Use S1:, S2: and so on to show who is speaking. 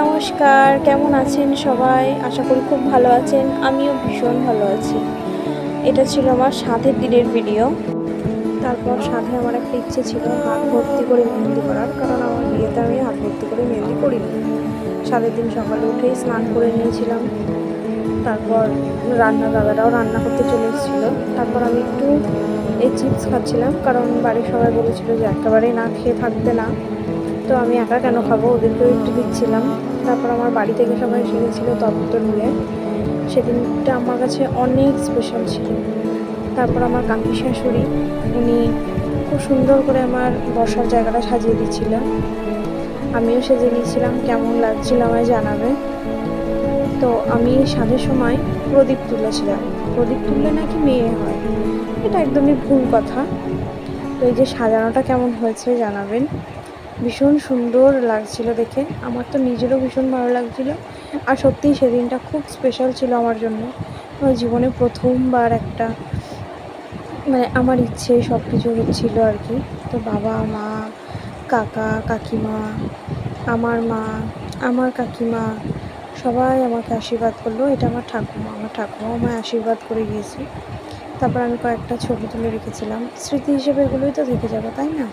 S1: নমস্কার, কেমন আছেন সবাই? আশা করি খুব ভালো আছেন। আমিও ভীষণ ভালো আছি। এটা ছিল আমার সাধের দিনের ভিডিও। তারপর সাধে আমার একটা ইচ্ছে ছিল হাত ভর্তি করে মেহেন্দি করার, কারণ আমার বিয়েতে আমি হাত ভর্তি করে মেহেন্দি করিনি। সাধের দিন সকালে উঠেই স্নান করে নিয়েছিলাম। তারপর দাদারাও রান্না করতে চলে এসেছিলো। তারপর আমি একটু এই চিপস খাচ্ছিলাম, কারণ বাড়ির সবাই বলেছিল যে একেবারেই না খেয়ে থাকবে না। তো আমি একা কেন খাবো, ওদেরকেও একটু দিচ্ছিলাম। তারপর আমার বাড়ি থেকে সবাই এসে গেছিলো তত্ত্ব নিয়ে। সেদিনটা আমার কাছে অনেক স্পেশাল ছিল। তারপর আমার কাকি শাশুড়ি, উনি খুব সুন্দর করে আমার বসার জায়গাটা সাজিয়ে দিচ্ছিল। আমিও সেজে নিয়েছিলাম, কেমন লাগছিল আমায় জানাবে। তো আমি সাধের সময় প্রদীপ তুলেছিলাম। প্রদীপ তুললে নাকি মেয়ে হয়, এটা একদমই ভুল কথা। তো এই যে সাজানোটা কেমন হয়েছে জানাবেন। ভীষণ সুন্দর লাগছিল দেখে, আমার তো নিজেরও ভীষণ ভালো লাগছিল। আর সত্যিই সেদিনটা খুব স্পেশাল ছিল আমার জন্য। আমার জীবনে প্রথমবার একটা আমার ইচ্ছে সব কিছু হচ্ছিল আর কি। তো বাবা মা, কাকা কাকিমা, আমার মা, আমার কাকিমা সবাই আমাকে আশীর্বাদ করলো। এটা আমার ঠাকুমাও আমায় আশীর্বাদ করে গিয়েছে। তারপর আমি কয়েকটা ছবি তুলে রেখেছিলাম, স্মৃতি হিসেবে এগুলোই তো থেকে যাবে, তাই না?